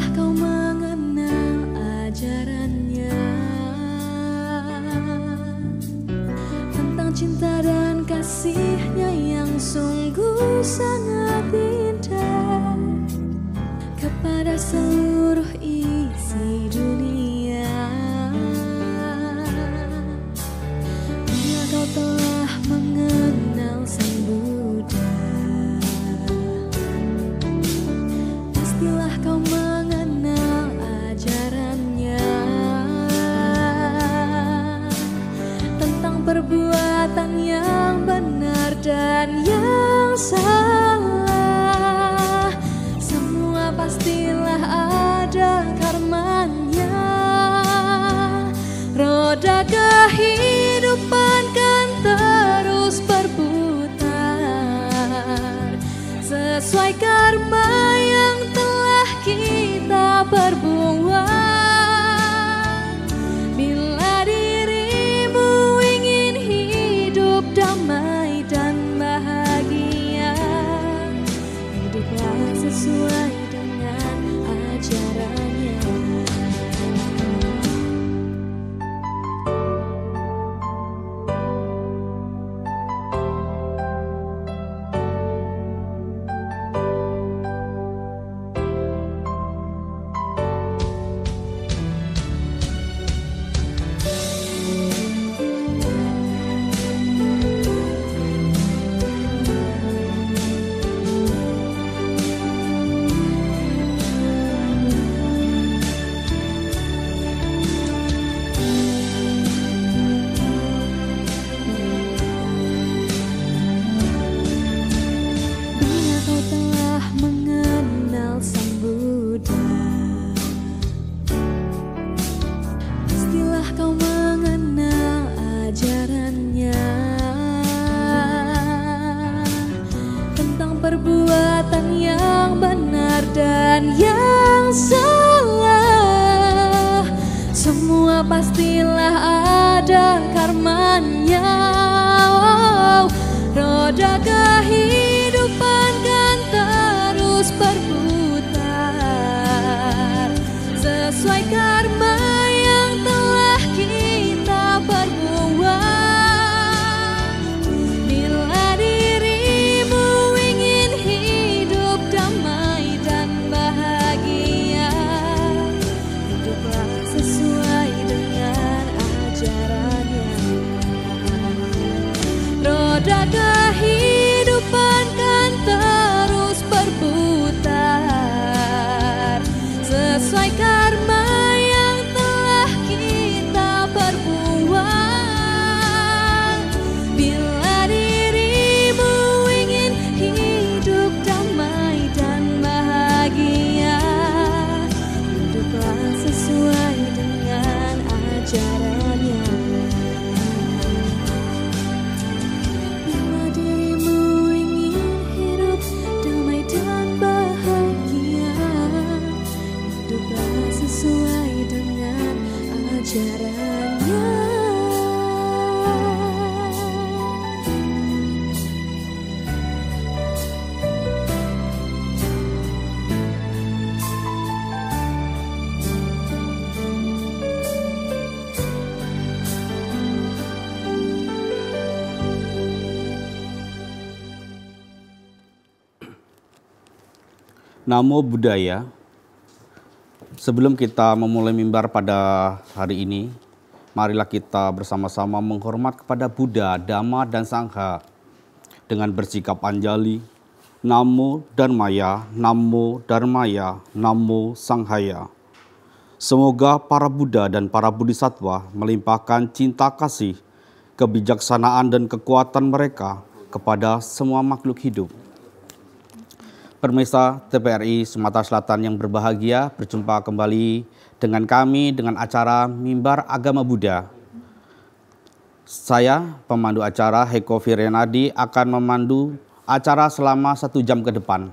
Pastilah kau mengenal ajarannya tentang cinta dan kasihnya yang sungguh sangat indah kepada seluruh isi dunia. Bila kau telah mengenal Sang Buddha, pastilah kau mengenal ajarannya tentang perbuatan yang benar dan yang salah. Semua pastilah ada karmanya. Roda kehidupan kan terus berputar sesuai karma yang telah kita perbuat. Bila dirimu ingin hidup damai dan bahagia, hiduplah sesuai dengan ajarannya. Bila kau telah mengenal Sang Buddha, pastilah kau mengenal ajarannya tentang perbuatan yang benar dan yang salah. Semua pastilah ada karmanya. Roda kehidupan kan terus berputar sesuai karma yang telah kita perbuat. Bila dirimu ingin hidup damai dan bahagia, hiduplah sesuai dengan ajarannya. Roda kehidupan kan terus berputar sesuai karma yang telah kita perbuat. Bila dirimu ingin hidup damai dan bahagia, hiduplah sesuai dengan ajarannya. Bila dirimu ingin hidup damai dan bahagia, hiduplah sesuai dengan ajarannya. Namo Buddhaya. Sebelum kita memulai mimbar pada hari ini, marilah kita bersama-sama menghormat kepada Buddha, Dhamma, dan Sangha dengan bersikap anjali. Namo Dharmaya, Namo Dharmaya, Namo Sanghaya. Semoga para Buddha dan para Bodhisattva melimpahkan cinta kasih, kebijaksanaan, dan kekuatan mereka kepada semua makhluk hidup. Pemirsa TPRI Sumatera Selatan yang berbahagia, berjumpa kembali dengan kami dengan acara Mimbar Agama Buddha. Saya, pemandu acara Heko Virianadi, akan memandu acara selama 1 jam ke depan.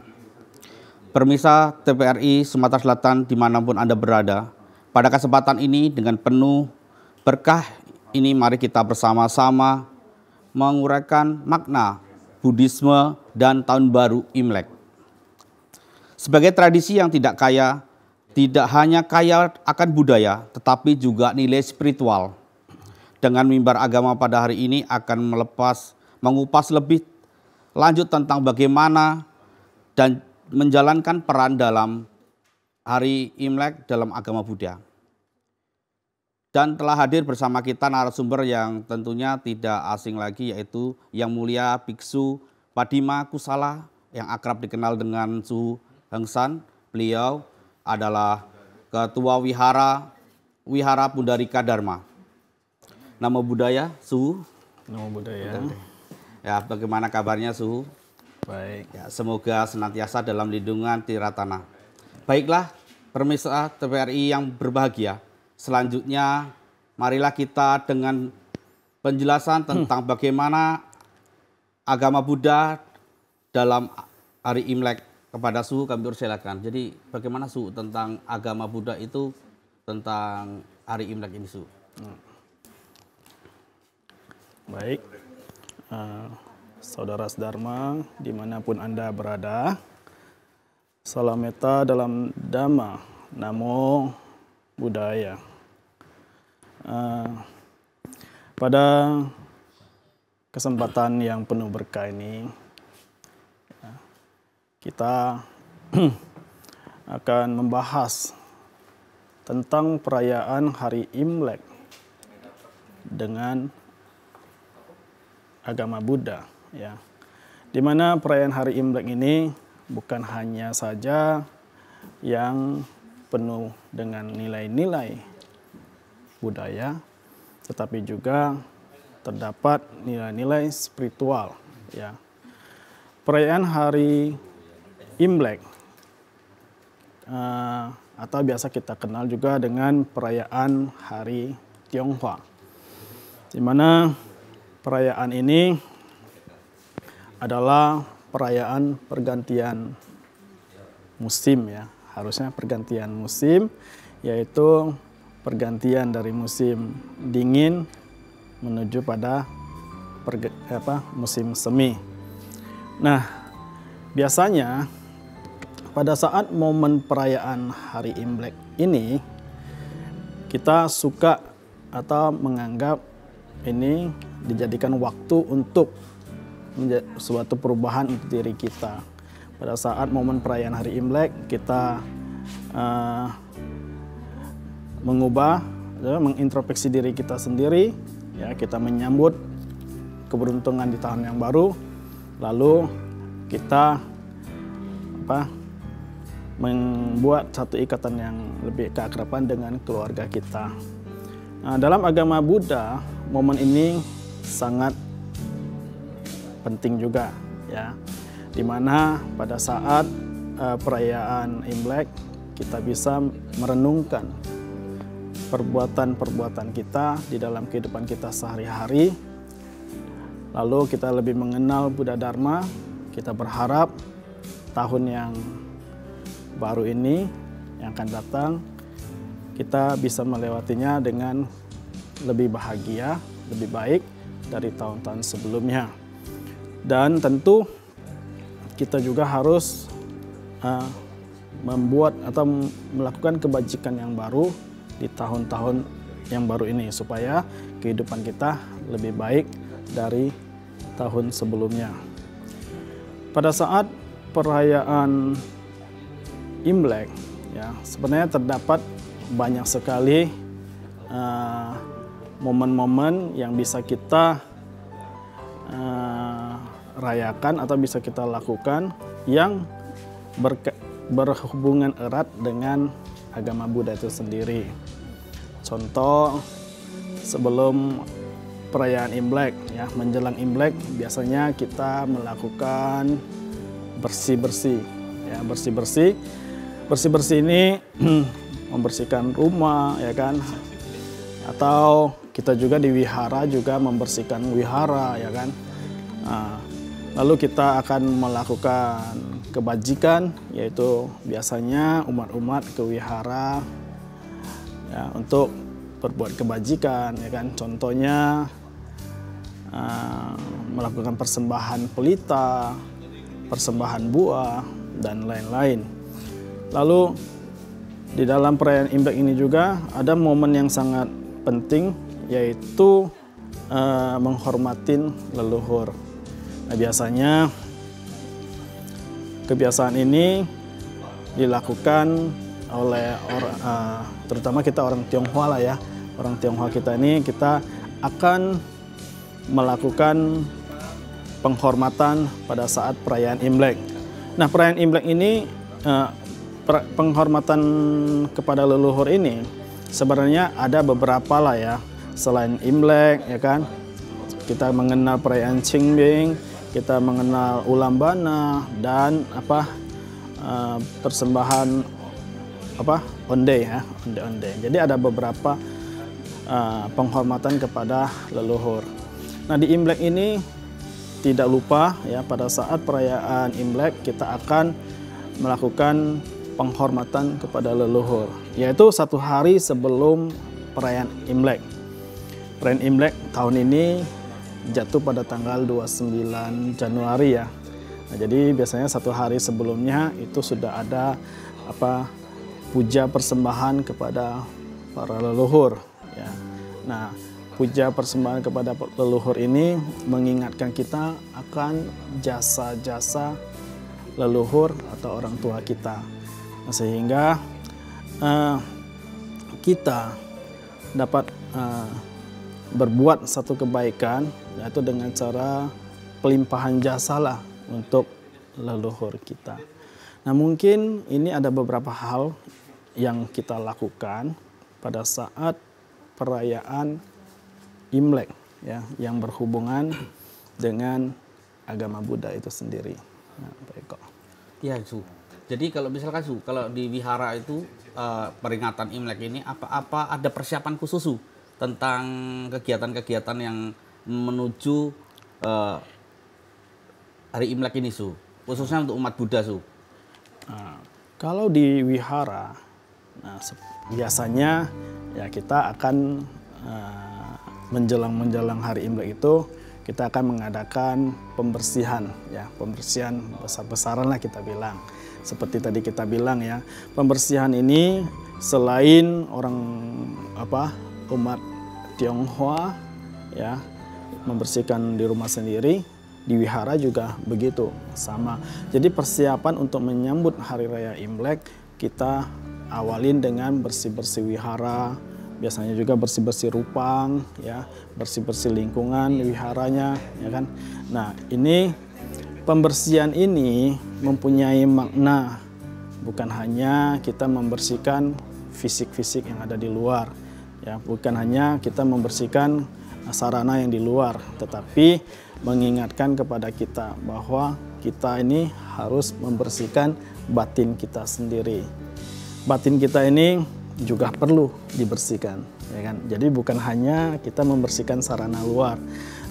Pemirsa TPRI Sumatera Selatan dimanapun Anda berada, pada kesempatan ini dengan penuh berkah ini mari kita bersama-sama menguraikan makna Buddhisme dan Tahun Baru Imlek. Sebagai tradisi yang tidak kaya tidak hanya kaya akan budaya, tetapi juga nilai spiritual. Dengan mimbar agama pada hari ini akan mengupas lebih lanjut tentang bagaimana dan menjalankan peran dalam hari Imlek dalam agama Buddha. Dan telah hadir bersama kita narasumber yang tentunya tidak asing lagi, yaitu Yang Mulia Biksu Padima Kusala yang akrab dikenal dengan Suhu Hengsan. Beliau adalah Ketua Wihara Pundarika Dharma. Nama budaya Suhu? Nama budaya. Ya, bagaimana kabarnya Suhu? Baik. Ya, semoga senantiasa dalam lindungan Tiratana. Baiklah, pemirsa TVRI yang berbahagia. Selanjutnya, marilah kita dengan penjelasan tentang bagaimana agama Buddha dalam hari Imlek. Kepada Suhu kami persilakan. Jadi bagaimana Suhu tentang agama Buddha itu tentang hari Imlek ini Suhu? Baik, saudara Dharma dimanapun Anda berada, salam meta dalam Dhamma, Namo Buddhaya. Pada kesempatan yang penuh berkah ini, kita akan membahas tentang perayaan hari Imlek dengan agama Buddha, ya. Di mana perayaan hari Imlek ini bukan hanya saja yang penuh dengan nilai-nilai budaya, tetapi juga terdapat nilai-nilai spiritual, ya. Perayaan hari Imlek atau biasa kita kenal juga dengan perayaan hari Tionghoa, di mana perayaan ini adalah perayaan pergantian musim, ya, harusnya pergantian musim, yaitu pergantian dari musim dingin menuju pada musim semi. Nah, biasanya pada saat momen perayaan hari Imlek ini, kita suka atau menganggap ini dijadikan waktu untuk suatu perubahan untuk diri kita. Pada saat momen perayaan hari Imlek, kita mengubah, mengintrospeksi diri kita sendiri, ya, kita menyambut keberuntungan di tahun yang baru, lalu kita membuat satu ikatan yang lebih keakraban dengan keluarga kita. Nah, dalam agama Buddha, momen ini sangat penting juga, ya, di mana pada saat perayaan Imlek kita bisa merenungkan perbuatan-perbuatan kita di dalam kehidupan kita sehari-hari. Lalu kita lebih mengenal Buddha Dharma. Kita berharap tahun yang baru ini yang akan datang kita bisa melewatinya dengan lebih bahagia, lebih baik dari tahun-tahun sebelumnya. Dan tentu kita juga harus membuat atau melakukan kebajikan yang baru di tahun-tahun yang baru ini supaya kehidupan kita lebih baik dari tahun sebelumnya. Pada saat perayaan Imlek, ya, sebenarnya terdapat banyak sekali momen-momen yang bisa kita rayakan atau bisa kita lakukan yang berhubungan erat dengan agama Buddha itu sendiri. Contoh, sebelum perayaan Imlek, ya, menjelang Imlek biasanya kita melakukan bersih-bersih, ya, bersih-bersih ini membersihkan rumah, ya kan, atau kita juga di wihara juga membersihkan wihara, ya kan. Nah, lalu kita akan melakukan kebajikan, yaitu biasanya umat-umat ke wihara, ya, untuk berbuat kebajikan, ya kan. Contohnya melakukan persembahan pelita, persembahan buah, dan lain-lain. Lalu di dalam perayaan Imlek ini juga ada momen yang sangat penting, yaitu menghormatin leluhur. Nah, biasanya kebiasaan ini dilakukan oleh terutama kita orang Tionghoa lah ya. Orang Tionghoa kita ini kita akan melakukan penghormatan pada saat perayaan Imlek. Nah, perayaan Imlek ini penghormatan kepada leluhur ini sebenarnya ada beberapa lah ya. Selain Imlek ya kan, kita mengenal perayaan Qingming, kita mengenal Ulam Bana dan persembahan onde ya, onde. Jadi ada beberapa penghormatan kepada leluhur. Nah, di Imlek ini tidak lupa ya, pada saat perayaan Imlek kita akan melakukan penghormatan kepada leluhur, yaitu 1 hari sebelum perayaan Imlek. Perayaan Imlek tahun ini jatuh pada tanggal 29 Januari ya. Nah, jadi biasanya 1 hari sebelumnya itu sudah ada puja persembahan kepada para leluhur ya. Nah, puja persembahan kepada leluhur ini mengingatkan kita akan jasa-jasa leluhur atau orang tua kita. Nah, sehingga kita dapat berbuat satu kebaikan, yaitu dengan cara pelimpahan jasa lah untuk leluhur kita. Nah, mungkin ini ada beberapa hal yang kita lakukan pada saat perayaan Imlek ya, yang berhubungan dengan agama Buddha itu sendiri. Nah, Pak Eko. Ya, Su. Jadi kalau misalkan Su, kalau di wihara itu peringatan Imlek ini apa ada persiapan khusus Su tentang kegiatan-kegiatan yang menuju hari Imlek ini Su, khususnya untuk umat Buddha Su? Nah, kalau di wihara, biasanya ya kita akan menjelang hari Imlek itu kita akan mengadakan pembersihan ya, pembersihan besar-besaran lah kita bilang. Seperti tadi kita bilang ya, pembersihan ini selain orang umat Tionghoa ya membersihkan di rumah sendiri, di wihara juga begitu sama. Jadi persiapan untuk menyambut hari raya Imlek kita awalin dengan bersih-bersih wihara, biasanya juga bersih-bersih rupang ya, bersih-bersih lingkungan wiharanya ya kan. Nah, ini pembersihan ini mempunyai makna, bukan hanya kita membersihkan fisik-fisik yang ada di luar ya, bukan hanya kita membersihkan sarana yang di luar, tetapi mengingatkan kepada kita bahwa kita ini harus membersihkan batin kita sendiri. Batin kita ini juga perlu dibersihkan ya kan. Jadi bukan hanya kita membersihkan sarana luar.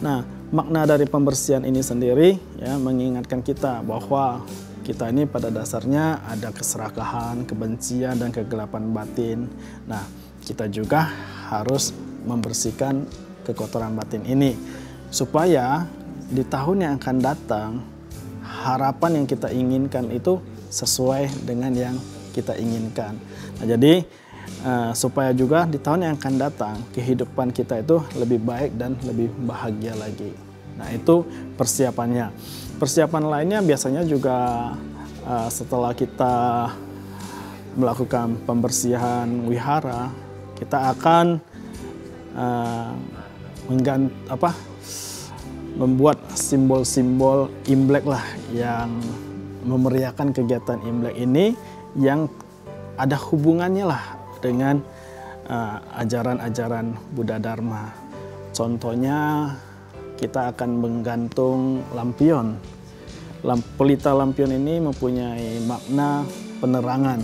Nah, makna dari pembersihan ini sendiri ya mengingatkan kita bahwa kita ini pada dasarnya ada keserakahan, kebencian dan kegelapan batin. Nah, kita juga harus membersihkan kekotoran batin ini supaya di tahun yang akan datang harapan yang kita inginkan itu sesuai dengan yang kita inginkan. Nah, jadi supaya juga di tahun yang akan datang kehidupan kita itu lebih baik dan lebih bahagia lagi. Nah, itu persiapannya. Persiapan lainnya biasanya juga setelah kita melakukan pembersihan wihara, kita akan membuat simbol-simbol Imlek lah yang memeriahkan kegiatan Imlek ini, yang ada hubungannya lah dengan ajaran-ajaran Buddha Dharma. Contohnya kita akan menggantung lampion. Pelita lampion ini mempunyai makna penerangan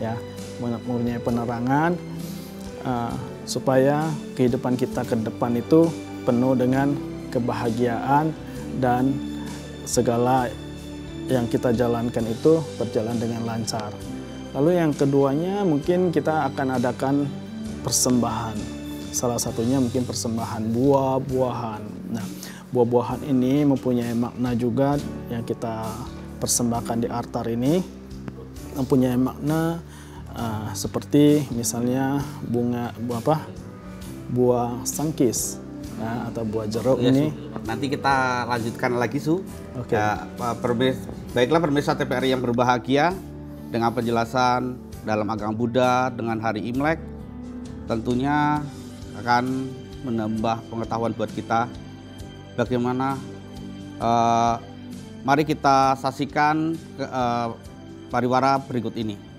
ya, mempunyai penerangan supaya kehidupan kita ke depan itu penuh dengan kebahagiaan dan segala yang kita jalankan itu berjalan dengan lancar. Lalu yang keduanya mungkin kita akan adakan persembahan. Salah satunya mungkin persembahan buah-buahan. Nah, buah-buahan ini mempunyai makna juga yang kita persembahkan di altar ini, mempunyai makna seperti misalnya buah sangkis atau buah jeruk Ya, ini. Su. Nanti kita lanjutkan lagi, Su. Oke. Baiklah pemirsa TPRI yang berbahagia, dengan penjelasan dalam agama Buddha dengan hari Imlek tentunya akan menambah pengetahuan buat kita bagaimana. Mari kita saksikan pariwara berikut ini.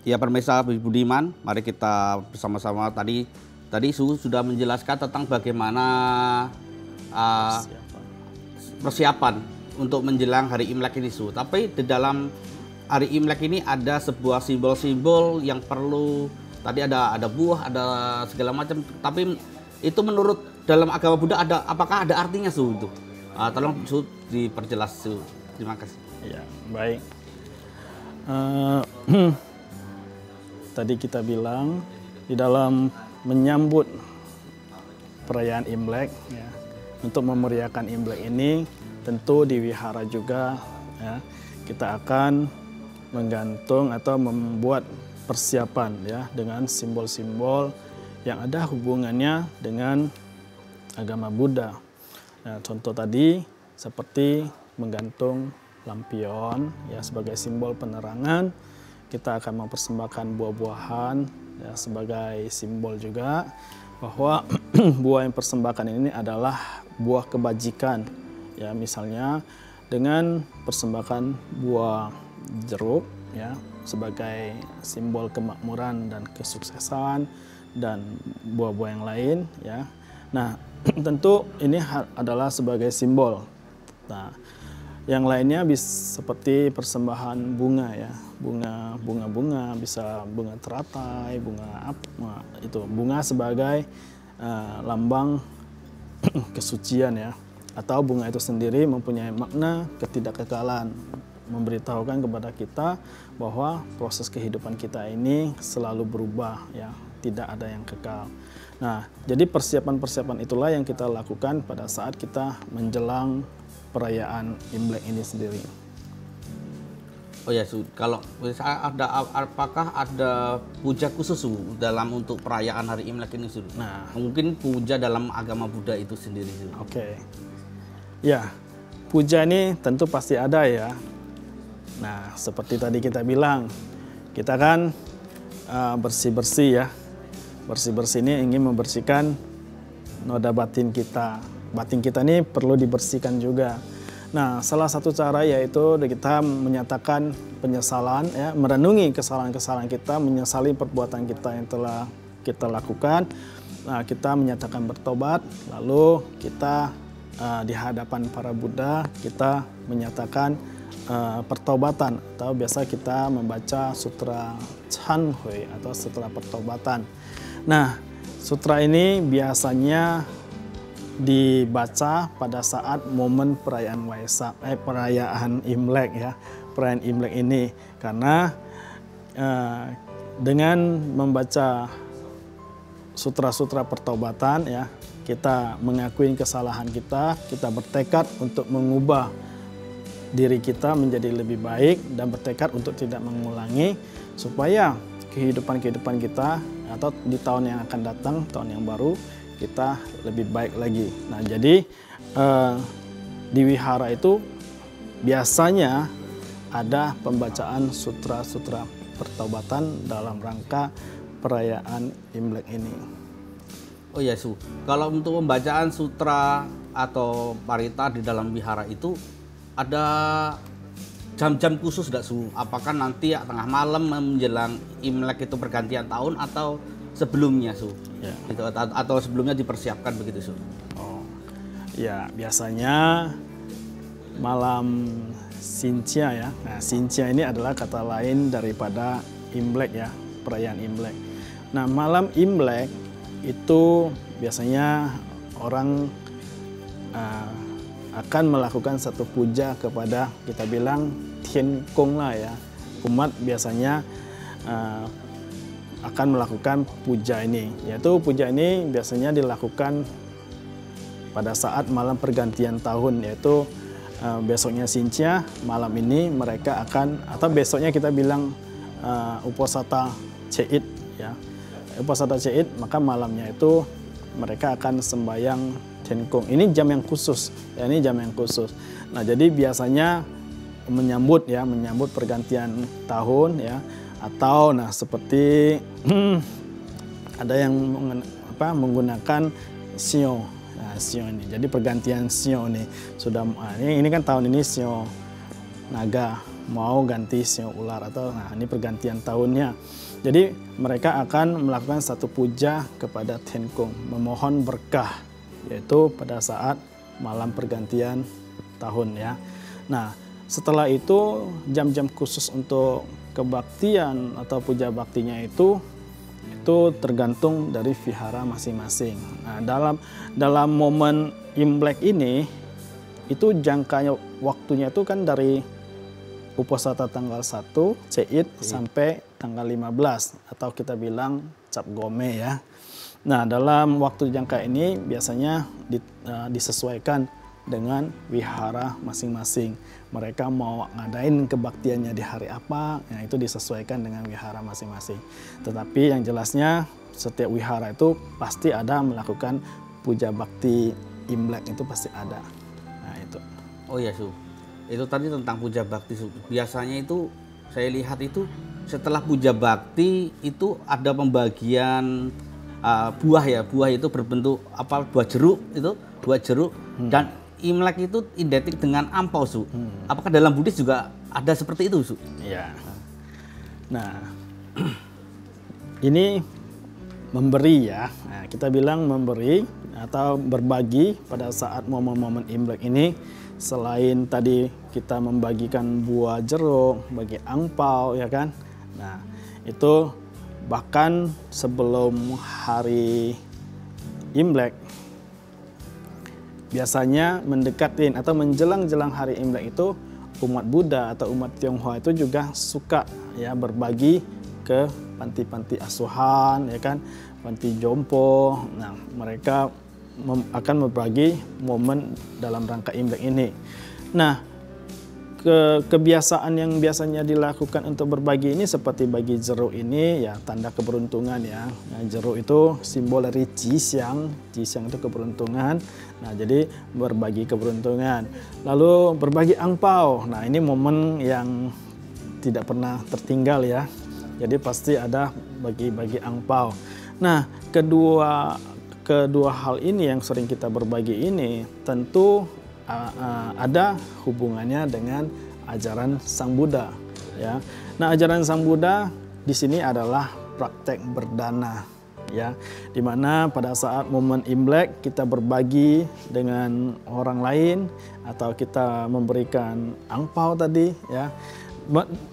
Ya pemirsa Budiman, mari kita bersama-sama tadi Su sudah menjelaskan tentang bagaimana persiapan untuk menjelang hari Imlek ini, Su. Tapi di dalam hari Imlek ini ada sebuah simbol-simbol yang perlu, tadi ada buah, ada segala macam. Tapi itu menurut dalam agama Buddha apakah ada artinya, Su? Itu tolong Su diperjelas, Su. Terima kasih. Ya, baik. Tadi kita bilang di dalam menyambut perayaan Imlek, ya, untuk memeriahkan Imlek ini tentu di wihara juga, ya, kita akan menggantung atau membuat persiapan, ya, dengan simbol-simbol yang ada hubungannya dengan agama Buddha. Nah, contoh tadi seperti menggantung lampion, ya, sebagai simbol penerangan. Kita akan mempersembahkan buah-buahan, ya, sebagai simbol juga bahwa buah yang persembahkan ini adalah buah kebajikan, ya, misalnya dengan persembahkan buah jeruk, ya, sebagai simbol kemakmuran dan kesuksesan, dan buah-buah yang lain, ya. Nah, tentu ini adalah sebagai simbol. Nah, yang lainnya bisa seperti persembahan bunga, ya, bunga bisa bunga teratai, bunga apa itu, bunga sebagai lambang kesucian, ya, atau bunga itu sendiri mempunyai makna ketidakkekalan, memberitahukan kepada kita bahwa proses kehidupan kita ini selalu berubah, ya, tidak ada yang kekal. Nah, jadi persiapan-persiapan itulah yang kita lakukan pada saat kita menjelang perayaan Imlek ini sendiri. Oh ya, Su, kalau apakah ada puja khusus, Su, dalam untuk perayaan hari Imlek ini, Su? Nah, mungkin puja dalam agama Buddha itu sendiri, Su. Oke. Ya, puja ini tentu pasti ada, ya. Nah, seperti tadi kita bilang, kita kan bersih-bersih, ya. Bersih-bersih ini ingin membersihkan noda batin kita. Batin kita ini perlu dibersihkan juga. Nah, salah satu cara yaitu kita menyatakan penyesalan, ya, merenungi kesalahan-kesalahan kita, menyesali perbuatan kita yang telah kita lakukan. Nah, kita menyatakan bertobat, lalu kita di hadapan para Buddha kita menyatakan pertobatan, atau biasa kita membaca sutra Chan Hui atau sutra pertobatan. Nah, sutra ini biasanya dibaca pada saat momen perayaan Waisak, perayaan Imlek, ya, perayaan Imlek ini, karena dengan membaca sutra-sutra pertobatan, ya, kita mengakui kesalahan kita bertekad untuk mengubah diri kita menjadi lebih baik dan bertekad untuk tidak mengulangi, supaya kehidupan kita atau di tahun yang akan datang, tahun yang baru, kita lebih baik lagi. Nah, jadi di wihara itu biasanya ada pembacaan sutra-sutra pertobatan dalam rangka perayaan Imlek ini. Oh ya, Su, kalau untuk pembacaan sutra atau parita di dalam wihara itu ada jam-jam khusus nggak, Su? Apakah nanti tengah malam menjelang Imlek itu pergantian tahun atau sebelumnya, Su? Ya. Gitu, atau sebelumnya dipersiapkan begitu, Su? Oh, ya, biasanya malam Xinjia, ya. Nah, Xinjia ini adalah kata lain daripada Imlek, ya, perayaan Imlek. Nah, malam Imlek itu biasanya orang akan melakukan satu puja kepada, kita bilang Tian Gong lah ya. Umat biasanya akan melakukan puja ini. Yaitu puja ini biasanya dilakukan pada saat malam pergantian tahun, yaitu besoknya Xinjia, malam ini mereka akan, atau besoknya kita bilang Uposatha Cait ya. Uposatha Cait, maka malamnya itu mereka akan sembahyang Tian Gong. Ini jam yang khusus, ya, ini jam yang khusus. Nah, jadi biasanya menyambut pergantian tahun ya, atau nah seperti ada yang menggunakan Sio. Nah, Sio ini. Jadi pergantian Sio ini sudah ini kan tahun ini Sio naga mau ganti Sio ular, atau nah ini pergantian tahunnya. Jadi mereka akan melakukan satu puja kepada Tian Gong, memohon berkah, yaitu pada saat malam pergantian tahun ya. Nah, setelah itu jam-jam khusus untuk kebaktian atau puja baktinya itu tergantung dari vihara masing-masing. Nah, dalam momen Imlek ini itu jangkanya waktunya itu kan dari Uposatha tanggal 1 Cait sampai tanggal 15 atau kita bilang Cap Gome ya. Nah, dalam waktu jangka ini biasanya disesuaikan dengan wihara masing-masing. Mereka mau ngadain kebaktiannya di hari apa, ya itu disesuaikan dengan wihara masing-masing. Tetapi yang jelasnya setiap wihara itu pasti ada melakukan puja bakti Imlek, itu pasti ada. Nah, itu. Oh iya, Su. Itu tadi tentang puja bakti, Su. Biasanya itu saya lihat itu setelah puja bakti itu ada pembagian buah ya. Buah itu berbentuk buah jeruk itu, buah jeruk dan Imlek itu identik dengan ampau, Su. Apakah dalam Buddhis juga ada seperti itu, Su? Iya. Nah, ini memberi ya. Nah, kita bilang memberi atau berbagi pada saat momen-momen Imlek ini. Selain tadi kita membagikan buah jeruk, bagi angpau ya kan. Nah, itu bahkan sebelum hari Imlek, biasanya mendekatin atau menjelang-jelang hari Imlek itu umat Buddha atau umat Tionghoa itu juga suka ya berbagi ke panti-panti asuhan ya kan, panti jompo. Nah, mereka akan berbagi momen dalam rangka Imlek ini. Nah, kebiasaan yang biasanya dilakukan untuk berbagi ini seperti bagi jeruk ini ya tanda keberuntungan ya. Nah, jeruk itu simbol dari Jisiang. Jisiang itu keberuntungan. Nah, jadi berbagi keberuntungan. Lalu berbagi angpau. Nah, ini momen yang tidak pernah tertinggal ya. Jadi pasti ada bagi-bagi angpau. Nah, kedua hal ini yang sering kita berbagi ini tentu ada hubungannya dengan ajaran Sang Buddha ya. Nah, ajaran Sang Buddha di sini adalah praktek berdana ya, dimana pada saat momen Imlek kita berbagi dengan orang lain atau kita memberikan angpau tadi ya,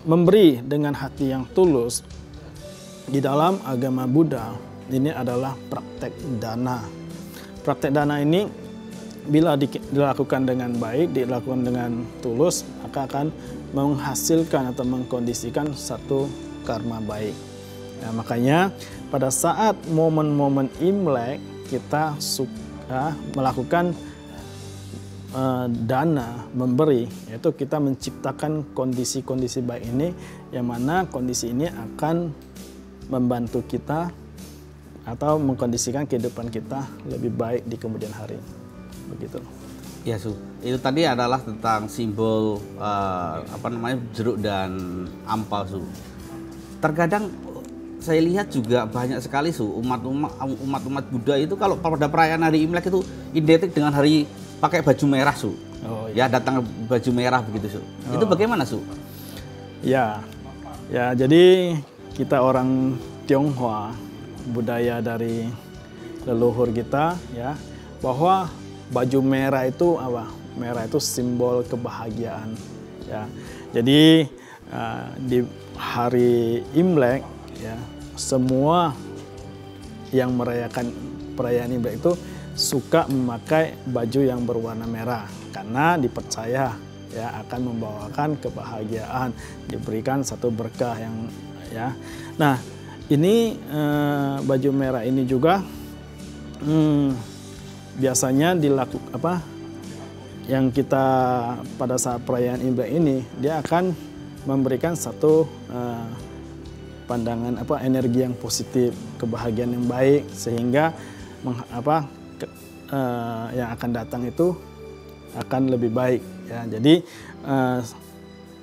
memberi dengan hati yang tulus di dalam agama Buddha. Ini adalah praktek dana. Praktek dana ini bila dilakukan dengan baik, dilakukan dengan tulus, maka akan menghasilkan atau mengkondisikan satu karma baik. Nah, makanya pada saat momen-momen Imlek kita suka melakukan dana, memberi, yaitu kita menciptakan kondisi-kondisi baik ini, yang mana kondisi ini akan membantu kita atau mengkondisikan kehidupan kita lebih baik di kemudian hari. Begitu. Ya, Su. Itu tadi adalah tentang simbol jeruk dan ampau, Su. Terkadang saya lihat juga banyak sekali, Su, umat Buddha itu kalau pada perayaan hari Imlek itu identik dengan hari pakai baju merah, Su. Oh, iya. Ya, datang baju merah begitu, Su. Oh. Itu bagaimana, Su? Ya, jadi kita orang Tionghoa, budaya dari leluhur kita ya, bahwa baju merah itu apa? Merah itu simbol kebahagiaan ya. Jadi di hari Imlek ya, semua yang merayakan perayaan Imlek itu suka memakai baju yang berwarna merah karena dipercaya ya akan membawakan kebahagiaan, diberikan satu berkah yang ya. Nah, ini baju merah ini juga biasanya dilakukan yang kita pada saat perayaan Imlek ini dia akan memberikan satu pandangan energi yang positif, kebahagiaan yang baik sehingga yang akan datang itu akan lebih baik ya. Jadi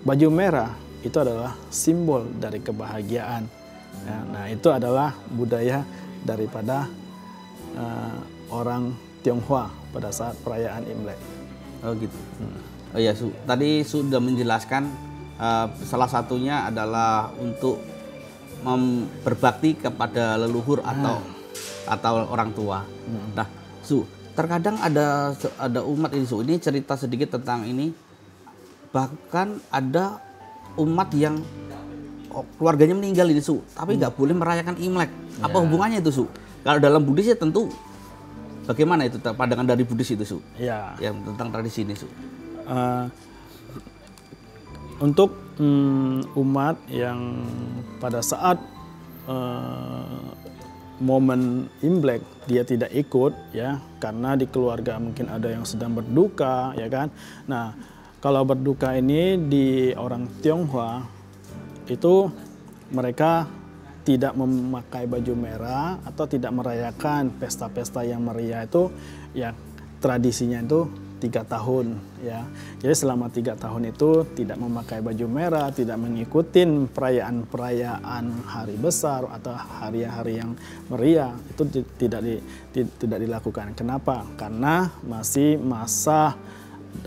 baju merah itu adalah simbol dari kebahagiaan ya. Nah, itu adalah budaya daripada orang Tionghoa pada saat perayaan Imlek. Oh gitu. Oh ya, tadi sudah menjelaskan salah satunya adalah untuk berbakti kepada leluhur atau orang tua. Nah, terkadang ada umat ini, ini cerita sedikit tentang ini. Bahkan ada umat yang keluarganya meninggal ini, tapi nggak boleh merayakan Imlek. Apa hubungannya itu, Kalau dalam Buddhis ya tentu bagaimana itu pandangan dari Buddhis itu, Ya. Yang tentang tradisi ini, Untuk umat yang pada saat momen Imlek dia tidak ikut ya karena di keluarga mungkin ada yang sedang berduka ya kan. Nah, kalau berduka ini di orang Tionghoa itu mereka tidak memakai baju merah atau tidak merayakan pesta-pesta yang meriah itu ya tradisinya itu 3 tahun ya. Jadi selama 3 tahun itu tidak memakai baju merah, tidak mengikuti perayaan-perayaan hari besar atau hari-hari yang meriah itu tidak dilakukan. Kenapa? Karena masih masa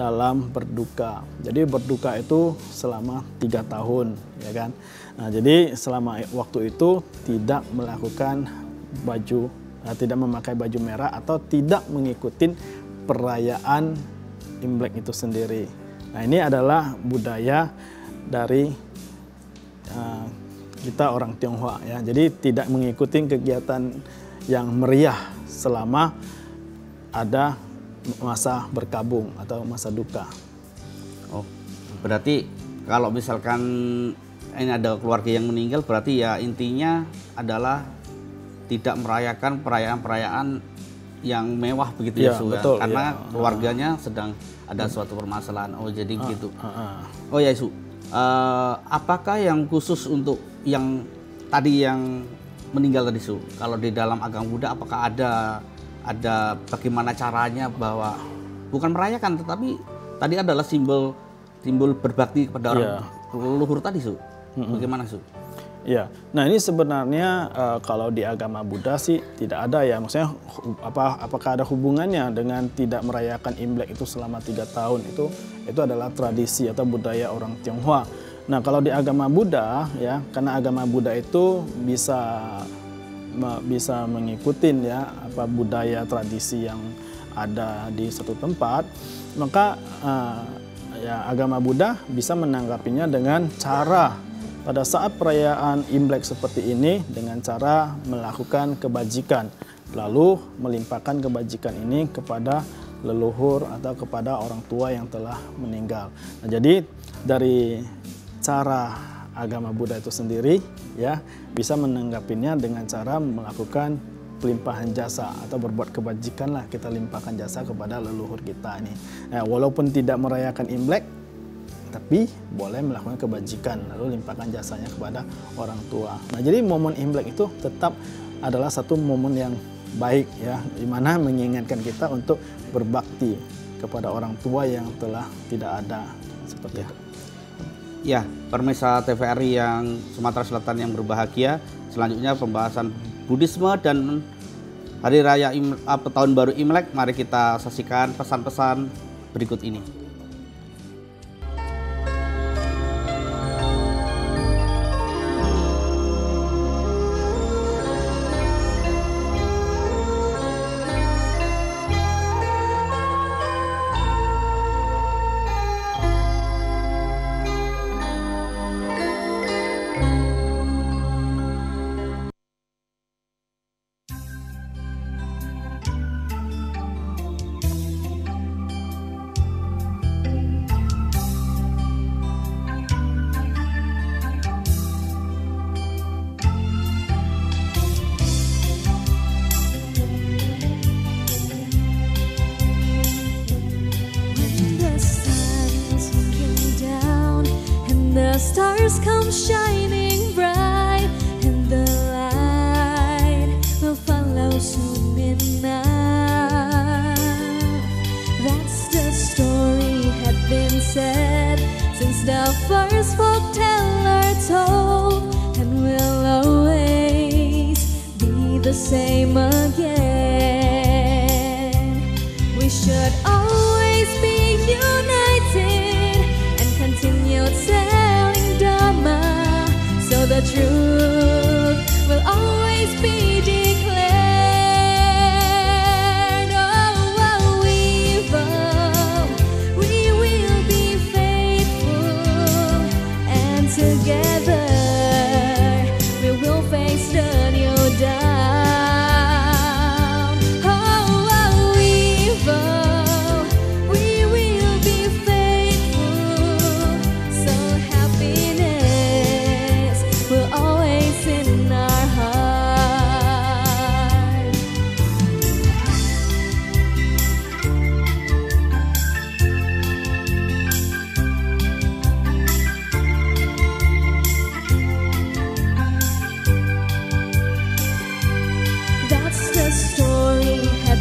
dalam berduka. Jadi berduka itu selama 3 tahun ya kan. Nah, jadi selama waktu itu tidak melakukan tidak memakai baju merah atau tidak mengikuti perayaan Imlek itu sendiri. Nah, ini adalah budaya dari kita orang Tionghoa ya. Jadi tidak mengikuti kegiatan yang meriah selama ada masa berkabung atau masa duka. Oh, berarti kalau misalkan ini ada keluarga yang meninggal, berarti ya intinya adalah tidak merayakan perayaan-perayaan yang mewah begitu ya, betul, karena keluarganya sedang ada suatu permasalahan. Oh, jadi begitu. Oh ya, apakah yang khusus untuk yang tadi yang meninggal tadi, Kalau di dalam agama Buddha apakah ada bagaimana caranya bahwa bukan merayakan tetapi tadi adalah simbol berbakti kepada orang leluhur tadi, Bagaimana, Ya, nah ini sebenarnya kalau di agama Buddha sih tidak ada ya, maksudnya apakah ada hubungannya dengan tidak merayakan Imlek itu selama 3 tahun itu adalah tradisi atau budaya orang Tionghoa. Nah, kalau di agama Buddha ya, karena agama Buddha itu bisa mengikuti ya budaya tradisi yang ada di satu tempat, maka ya agama Buddha bisa menanggapinya dengan cara pada saat perayaan Imlek seperti ini dengan cara melakukan kebajikan, lalu melimpahkan kebajikan ini kepada leluhur atau kepada orang tua yang telah meninggal. Nah, jadi dari cara agama Buddha itu sendiri ya bisa menanggapinya dengan cara melakukan pelimpahan jasa atau berbuat kebajikan lah, kita limpahkan jasa kepada leluhur kita ini. Nah, walaupun tidak merayakan Imlek, tapi boleh melakukan kebajikan lalu limpahkan jasanya kepada orang tua. Nah, jadi momen Imlek itu tetap adalah satu momen yang baik ya, di mana mengingatkan kita untuk berbakti kepada orang tua yang telah tidak ada seperti itu. Ya, pemirsa TVRI yang Sumatera Selatan yang berbahagia, selanjutnya pembahasan Buddhisme dan Hari Raya Tahun Baru Imlek. Mari kita saksikan pesan-pesan berikut ini. stars come shining bright, and the light will follow soon enough. That's the story had been said since the first folkteller told, and will always be the same again. We should always be united and continue telling Dharma, so the truth will always be declared. Oh, we will be faithful, and together we will face the new dawn.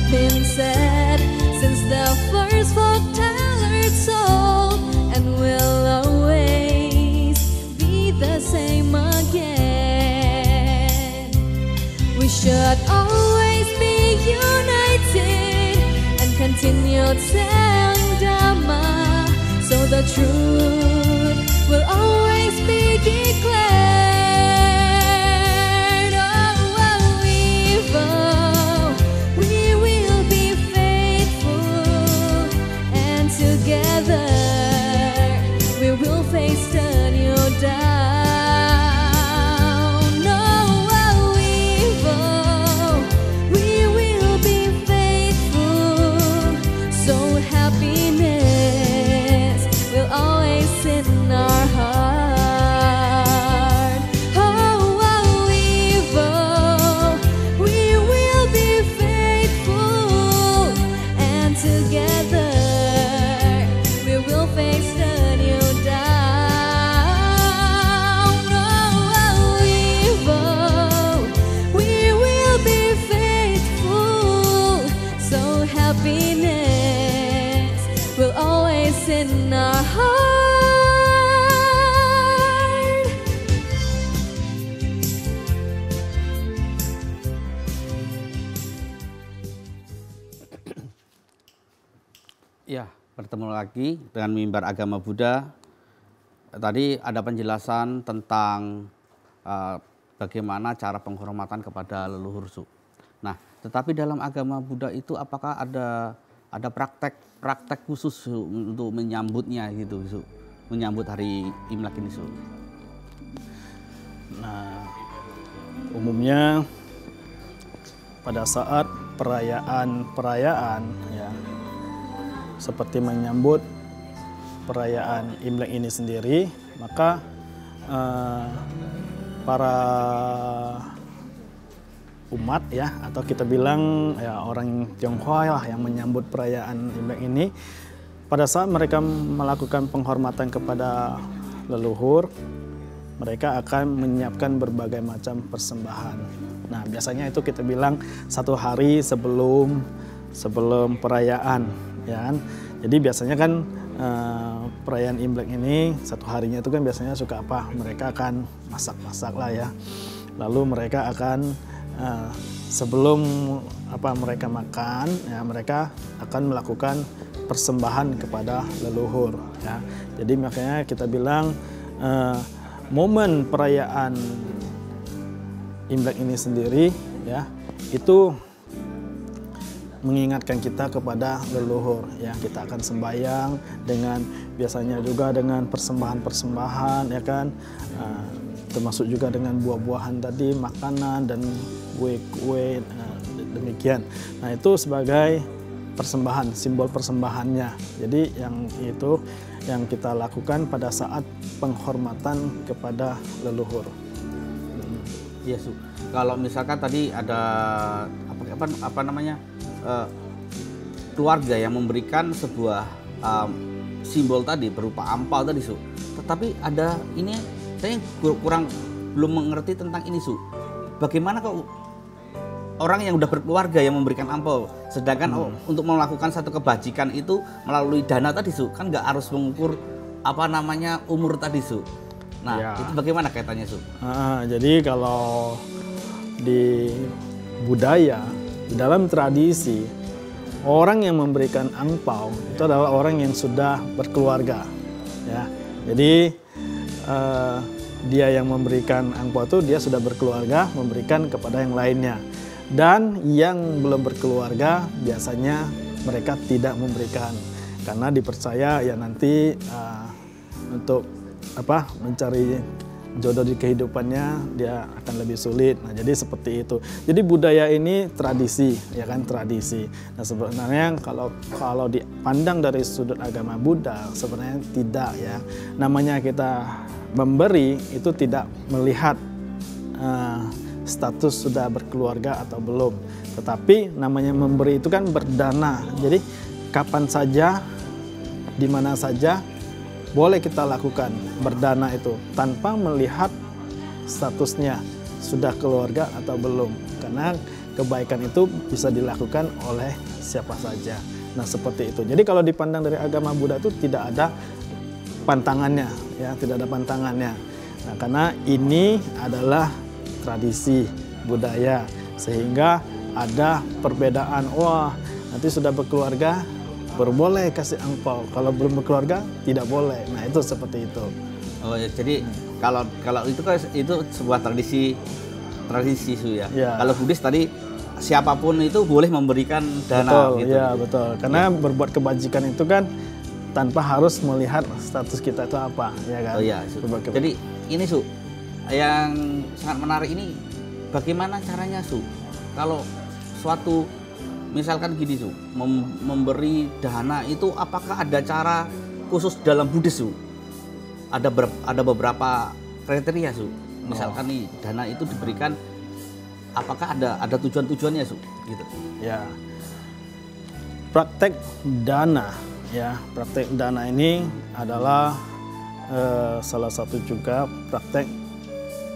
Been said since the first folkteller told, and will always be the same again. We should always be united and continue telling Dharma, so the truth will always be declared. Together we will face the new dawn. No evil, we will be faithful, so happiness will always in our heart. Oh, evil, we will be faithful, and together face the new dawn. Oh, evil, we will be faithful, so happiness will always in our heart. Ya, bertemu lagi dengan Mimbar Agama Buddha. Tadi ada penjelasan tentang bagaimana cara penghormatan kepada leluhur, Su. Nah, tetapi dalam agama Buddha itu apakah ada praktek khusus, Su, untuk menyambutnya gitu, Su? Menyambut hari Imlek ini, Su? Nah, umumnya pada saat perayaan ya, seperti menyambut perayaan Imlek ini sendiri, maka para umat ya, atau kita bilang ya orang Tionghoa lah yang menyambut perayaan Imlek ini, pada saat mereka melakukan penghormatan kepada leluhur, mereka akan menyiapkan berbagai macam persembahan. Nah, biasanya itu kita bilang 1 hari sebelum perayaan, ya kan? Jadi biasanya kan perayaan Imlek ini 1 harinya itu kan biasanya suka apa? Mereka akan masak-masak lah ya. Lalu mereka akan sebelum mereka makan, ya mereka akan melakukan persembahan kepada leluhur. Ya. Jadi makanya kita bilang momen perayaan Imlek ini sendiri ya itu mengingatkan kita kepada leluhur ya. Kita akan sembahyang dengan biasanya juga dengan persembahan-persembahan ya kan, termasuk juga dengan buah-buahan tadi, makanan dan kue-kue demikian. Nah itu sebagai persembahan, simbol persembahannya. Jadi yang itu yang kita lakukan pada saat penghormatan kepada leluhur. Iya, Su. Kalau misalkan tadi ada keluarga yang memberikan sebuah simbol tadi berupa ampau tadi, Su. tetapi ada ini saya kurang belum mengerti tentang ini Su. Bagaimana kok orang yang udah berkeluarga yang memberikan ampau, sedangkan untuk melakukan satu kebajikan itu melalui dana tadi Su, kan nggak harus mengukur apa namanya umur tadi Su. Nah Ya. itu bagaimana kaitannya Su? Jadi kalau di budaya, di dalam tradisi, orang yang memberikan angpau itu adalah orang yang sudah berkeluarga. Ya, jadi dia yang memberikan angpau itu dia sudah berkeluarga, memberikan kepada yang lainnya. Dan yang belum berkeluarga biasanya mereka tidak memberikan karena dipercaya ya nanti untuk mencari jodoh di kehidupannya dia akan lebih sulit. Nah, jadi seperti itu. Jadi budaya ini tradisi, ya kan, tradisi. Nah, sebenarnya kalau dipandang dari sudut agama Buddha sebenarnya tidak, ya. Namanya kita memberi itu tidak melihat status sudah berkeluarga atau belum. Tetapi namanya memberi itu kan berdana. Jadi kapan saja, di mana saja boleh kita lakukan berdana itu tanpa melihat statusnya sudah keluarga atau belum, karena kebaikan itu bisa dilakukan oleh siapa saja. Nah, seperti itu. Jadi kalau dipandang dari agama Buddha itu tidak ada pantangannya, ya, tidak ada pantangannya. Nah, karena ini adalah tradisi budaya sehingga ada perbedaan. Wah, nanti sudah berkeluarga baru boleh kasih angpau, kalau belum berkeluarga tidak boleh. Nah, itu seperti itu. Oh ya, jadi kalau itu kan itu sebuah tradisi Su ya. Ya. Kalau Buddhis tadi siapapun itu boleh memberikan dana. Betul, gitu. ya betul. Karena berbuat kebajikan itu kan tanpa harus melihat status kita itu apa, ya kan? Oh iya, Su. Jadi ini Su, yang sangat menarik ini bagaimana caranya Su? Kalau suatu misalkan gini Su, memberi dana itu apakah ada cara khusus dalam Buddhis Su? Ada beberapa kriteria Su. Misalkan nih dana itu diberikan, apakah ada tujuan-tujuannya Su? Gitu. Ya. Praktek dana, ya, praktek dana ini adalah salah satu juga praktek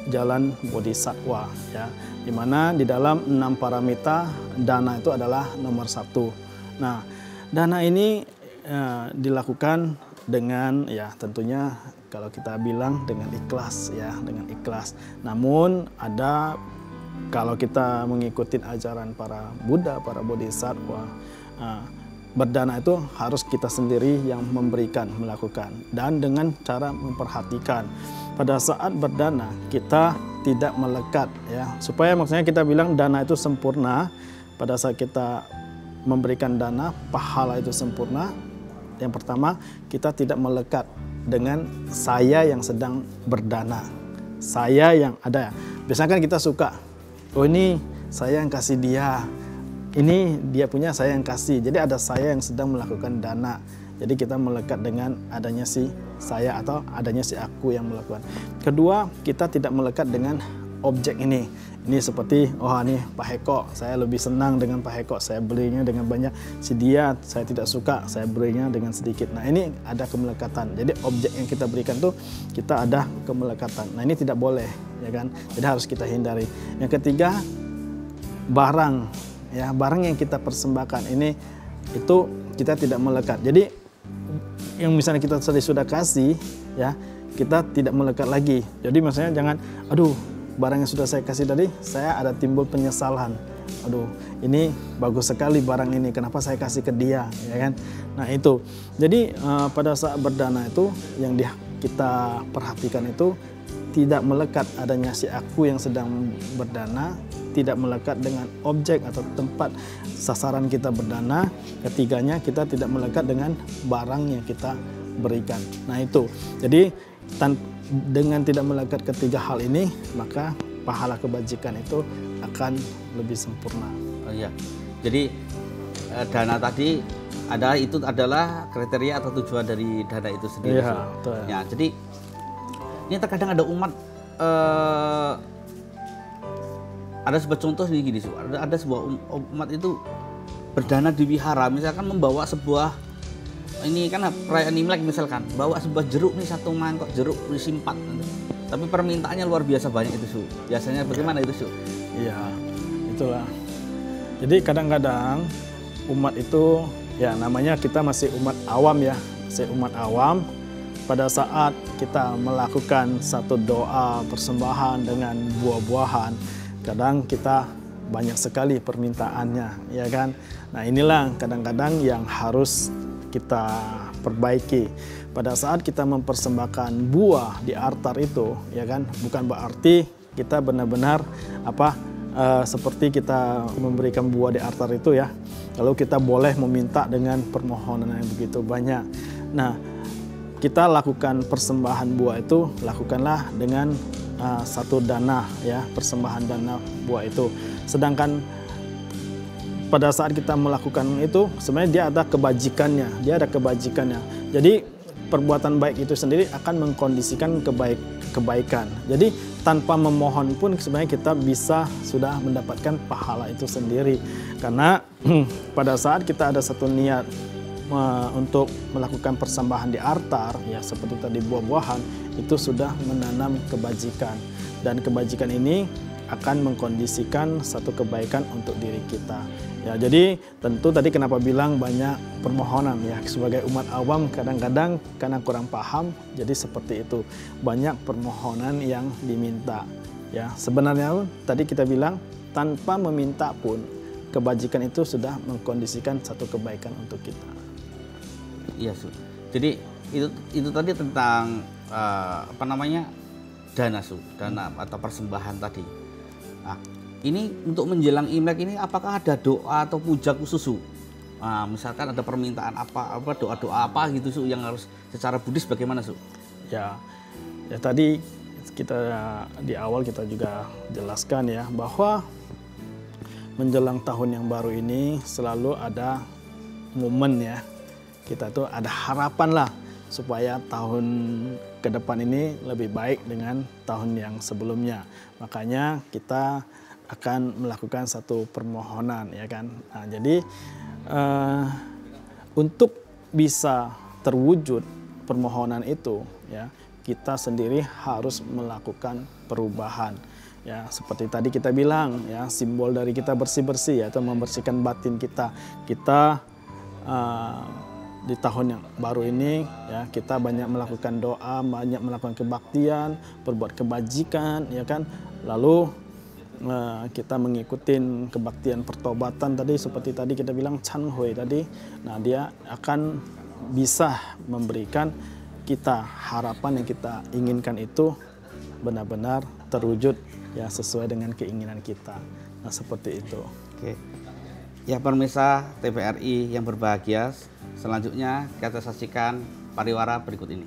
jalan bodhisattva, ya, di mana di dalam 6 paramita dana itu adalah nomor 1. Nah, dana ini dilakukan dengan, ya, tentunya kalau kita bilang dengan ikhlas, ya, dengan ikhlas. Namun ada, kalau kita mengikuti ajaran para Buddha, para bodhisattva, berdana itu harus kita sendiri yang memberikan, melakukan, dan dengan cara memperhatikan. Pada saat berdana kita tidak melekat, ya, supaya maksudnya kita bilang dana itu sempurna. Pada saat kita memberikan dana, pahala itu sempurna. Yang pertama, kita tidak melekat dengan saya yang sedang berdana, saya yang ada. Biasanya kan kita suka, oh ini saya yang kasih dia, ini dia punya, saya yang kasih. Jadi ada saya yang sedang melakukan dana. Jadi kita melekat dengan adanya si saya atau adanya si aku yang melakukan. Kedua, kita tidak melekat dengan objek ini. Ini seperti, oh ini Pak Heko, saya lebih senang dengan Pak Heko, saya belinya dengan banyak. Si dia, saya tidak suka, saya belinya dengan sedikit. Nah, ini ada kemelekatan. Jadi objek yang kita berikan tuh kita ada kemelekatan. Nah, ini tidak boleh, ya kan? Jadi harus kita hindari. Yang ketiga, barang, ya, barang yang kita persembahkan ini itu kita tidak melekat. Jadi yang misalnya kita sudah kasih, ya, kita tidak melekat lagi. Jadi misalnya jangan, aduh, barang yang sudah saya kasih tadi, saya ada timbul penyesalan. Aduh, ini bagus sekali barang ini, kenapa saya kasih ke dia, ya kan? Nah, itu. Jadi pada saat berdana itu yang kita perhatikan itu tidak melekat adanya si aku yang sedang berdana, tidak melekat dengan objek atau tempat sasaran kita berdana. Ketiganya, kita tidak melekat dengan barang yang kita berikan. Nah, itu. Jadi dengan tidak melekat ketiga hal ini, maka pahala kebajikan itu akan lebih sempurna. Oh iya. Jadi dana tadi itu adalah kriteria atau tujuan dari dana itu sendiri. Iya, betul. Ya, jadi ini terkadang ada umat ada sebuah contoh gini, ada sebuah umat itu berdana di wihara, misalkan membawa sebuah ini kan perayaan Imlek misalkan bawa sebuah jeruk nih, satu mangkok jeruk disimpan, tapi permintaannya luar biasa banyak itu Su. Biasanya bagaimana itu Su? Iya, itulah. Jadi kadang-kadang umat itu ya namanya kita masih umat awam ya, masih umat awam. Pada saat kita melakukan satu doa persembahan dengan buah-buahan, kadang kita banyak sekali permintaannya, ya kan? Nah inilah kadang-kadang yang harus kita perbaiki. Pada saat kita mempersembahkan buah di altar itu, ya kan, bukan berarti kita benar-benar seperti kita memberikan buah di altar itu ya. Lalu kita boleh meminta dengan permohonan yang begitu banyak. Nah, kita lakukan persembahan buah itu, lakukanlah dengan satu dana ya, persembahan dana buah itu. Sedangkan pada saat kita melakukan itu sebenarnya dia ada kebajikannya. Jadi perbuatan baik itu sendiri akan mengkondisikan kebaikan. Jadi tanpa memohon pun sebenarnya kita bisa sudah mendapatkan pahala itu sendiri. Karena pada saat kita ada satu niat untuk melakukan persembahan di altar ya seperti tadi buah-buahan, itu sudah menanam kebajikan, dan kebajikan ini akan mengkondisikan satu kebaikan untuk diri kita ya. Jadi tentu tadi kenapa bilang banyak permohonan ya, sebagai umat awam kadang-kadang karena kurang paham jadi seperti itu, banyak permohonan yang diminta ya. Sebenarnya tadi kita bilang tanpa meminta pun kebajikan itu sudah mengkondisikan satu kebaikan untuk kita. Iya Su. Jadi itu tadi tentang dana Su, dana atau persembahan tadi. Nah, ini untuk menjelang Imlek ini apakah ada doa atau puja khusus Su? Nah, misalkan ada permintaan apa doa-doa apa gitu Su yang harus secara Buddhis bagaimana Su? Ya tadi kita di awal kita juga jelaskan ya bahwa menjelang tahun yang baru ini selalu ada momen ya. Kita tuh ada harapan lah supaya tahun ke depan ini lebih baik dengan tahun yang sebelumnya. Makanya kita akan melakukan satu permohonan ya kan. Nah, jadi untuk bisa terwujud permohonan itu ya, kita sendiri harus melakukan perubahan. Ya, seperti tadi kita bilang ya, simbol dari kita bersih-bersih yaitu membersihkan batin kita. Kita di tahun yang baru ini ya, kita banyak melakukan doa, banyak melakukan kebaktian, berbuat kebajikan ya kan. Lalu kita mengikuti kebaktian pertobatan tadi seperti tadi kita bilang Chan Hui tadi. Nah, dia akan bisa memberikan kita harapan yang kita inginkan itu benar-benar terwujud ya sesuai dengan keinginan kita. Nah, seperti itu. Oke. Ya pemirsa TVRI yang berbahagia, selanjutnya kita saksikan pariwara berikut ini.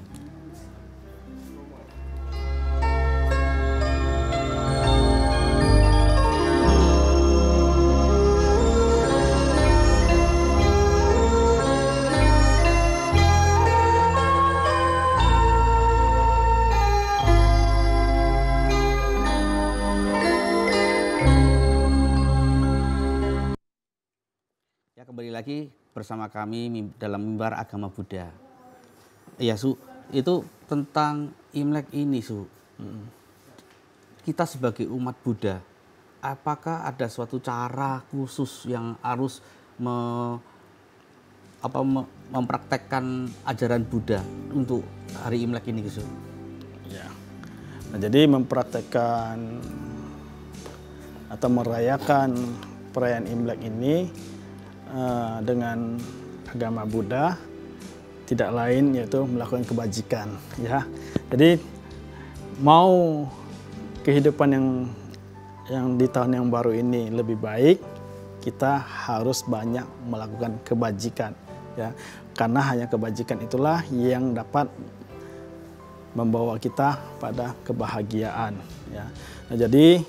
Kembali lagi bersama kami dalam Mimbar Agama Buddha. Iya Su, itu tentang Imlek ini Su. Kita sebagai umat Buddha, apakah ada suatu cara khusus yang harus mempraktekkan ajaran Buddha untuk hari Imlek ini Su? Ya. Nah, jadi mempraktekkan atau merayakan perayaan Imlek ini dengan agama Buddha tidak lain yaitu melakukan kebajikan ya. Jadi mau kehidupan yang di tahun yang baru ini lebih baik, kita harus banyak melakukan kebajikan ya. Karena hanya kebajikan itulah yang dapat membawa kita pada kebahagiaan ya. Nah, jadi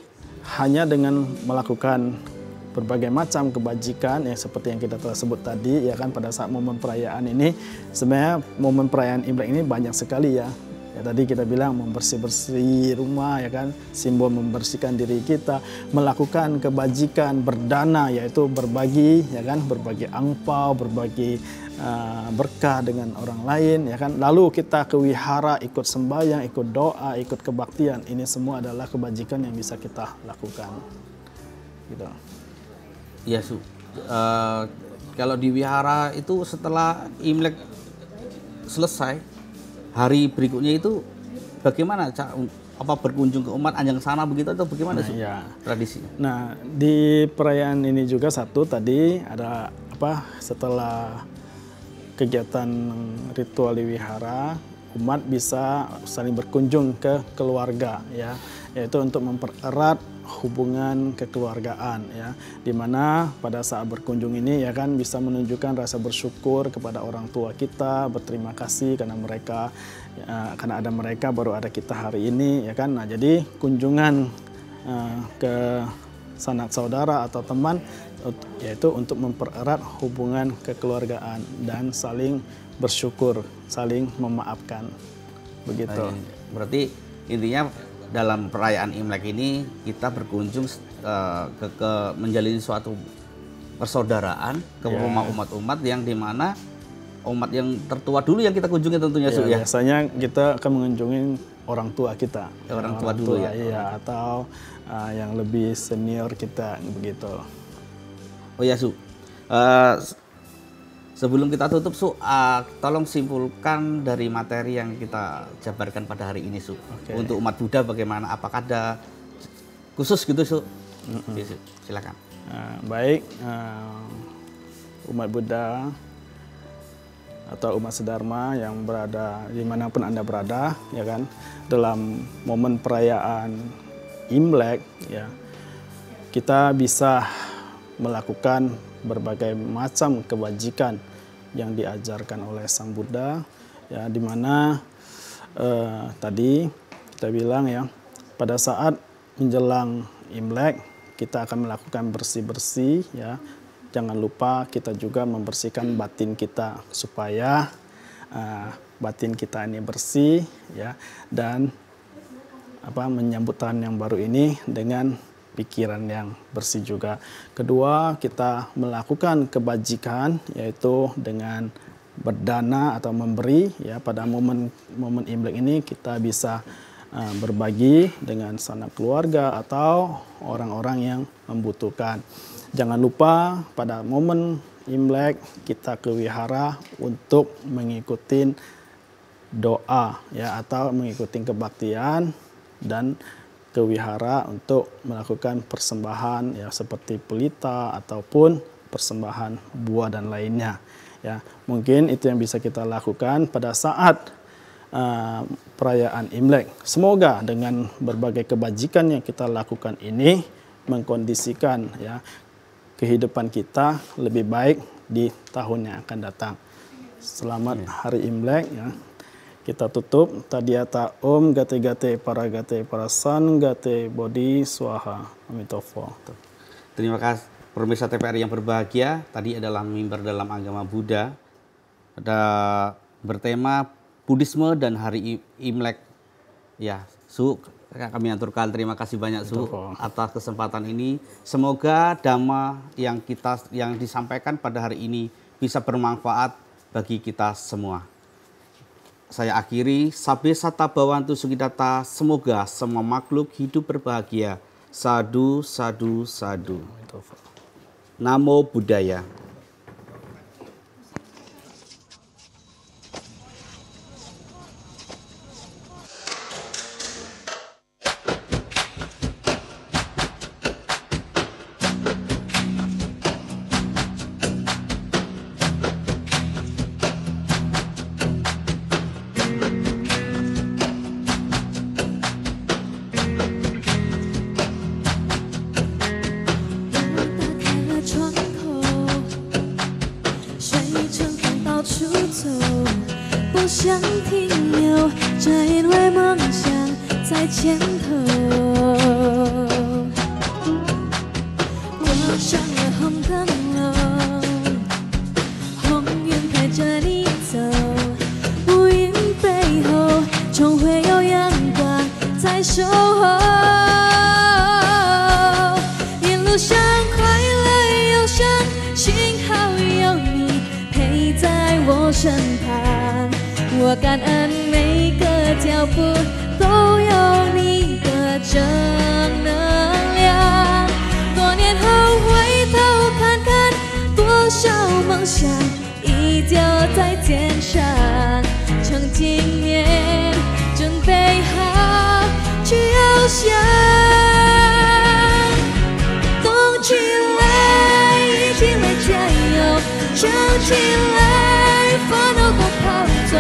hanya dengan melakukan berbagai macam kebajikan yang seperti yang kita telah sebut tadi ya kan, pada saat momen perayaan ini sebenarnya momen perayaan Imlek ini banyak sekali ya Ya, tadi kita bilang membersih-bersih rumah, ya kan, simbol membersihkan diri kita, melakukan kebajikan, berdana, yaitu berbagi, ya kan, berbagi angpau, berbagi berkah dengan orang lain, ya kan. Lalu kita ke wihara, ikut sembahyang, ikut doa, ikut kebaktian. Ini semua adalah kebajikan yang bisa kita lakukan. Gitu. Ya, Su. Kalau di wihara itu setelah Imlek selesai, hari berikutnya itu bagaimana? Apa berkunjung ke umat Anjang Sana begitu atau bagaimana, Su? Ya. Tradisinya? Nah, di perayaan ini juga satu tadi ada setelah kegiatan ritual di wihara, umat bisa saling berkunjung ke keluarga, ya, yaitu untuk mempererat hubungan kekeluargaan, ya, dimana pada saat berkunjung ini, ya kan, bisa menunjukkan rasa bersyukur kepada orang tua kita, berterima kasih karena mereka, ya, karena ada mereka baru ada kita hari ini, ya kan. Nah, jadi kunjungan ke sanak saudara atau teman yaitu untuk mempererat hubungan kekeluargaan dan saling bersyukur, saling memaafkan, begitu. Berarti intinya dalam perayaan Imlek ini kita berkunjung ke menjalin suatu persaudaraan ke rumah umat-umat yang dimana umat yang tertua dulu yang kita kunjungi tentunya, Su, ya. Biasanya kita akan mengunjungi orang tua kita, orang tua dulu, ya. Iya, atau yang lebih senior kita, begitu. Oh ya, Su. Sebelum kita tutup, Su, tolong simpulkan dari materi yang kita jabarkan pada hari ini, Su. Okay. Untuk umat Buddha bagaimana? Apakah ada khusus gitu, Su? Ya, Su, silakan. Baik, umat Buddha atau umat sedharma yang berada dimanapun Anda berada, ya kan, dalam momen perayaan Imlek, ya, kita bisa melakukan berbagai macam kebajikan yang diajarkan oleh Sang Buddha, ya, dimana tadi kita bilang, ya, pada saat menjelang Imlek kita akan melakukan bersih-bersih, ya. Jangan lupa kita juga membersihkan batin kita supaya batin kita ini bersih, ya, dan menyambut tahun yang baru ini dengan pikiran yang bersih juga. Kedua, kita melakukan kebajikan yaitu dengan berdana atau memberi, ya. Pada momen Imlek ini kita bisa berbagi dengan sanak keluarga atau orang-orang yang membutuhkan. Jangan lupa pada momen Imlek kita ke wihara untuk mengikuti doa, ya, atau mengikuti kebaktian, dan ke wihara untuk melakukan persembahan, ya, seperti pelita ataupun persembahan buah dan lainnya, ya. Mungkin itu yang bisa kita lakukan pada saat perayaan Imlek. Semoga dengan berbagai kebajikan yang kita lakukan ini mengkondisikan, ya, kehidupan kita lebih baik di tahun yang akan datang. Selamat Hari Imlek, ya. Kita tutup tadiyata om gate gate parasan gate bodhi swaha amitofo. Terima kasih pemirsa TVRI yang berbahagia. Tadi adalah mimbar dalam agama Buddha. Ada bertema Buddhisme dan Hari Imlek. Ya, Su, kami aturkan terima kasih banyak, Su, atas kesempatan ini. Semoga dhamma yang disampaikan pada hari ini bisa bermanfaat bagi kita semua. Saya akhiri, Sabbe Satta Bhavantu Sukhidata, semoga semua makhluk hidup berbahagia. Sadu, sadu, sadu. Namo Buddhaya. 幸好有你陪在我身旁。我感恩每个脚步都有你的正能量。多年后回头看看，多少梦想依旧在肩上，趁今年准备好去翱翔。动起来，一起来加油，唱起来，烦恼都跑走，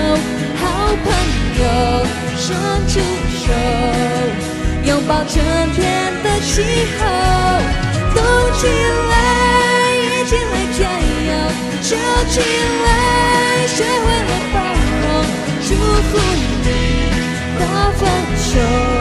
好朋友伸出手，拥抱春天的气候。动起来，一起来加油，笑起来，学会了包容，祝福你大丰收。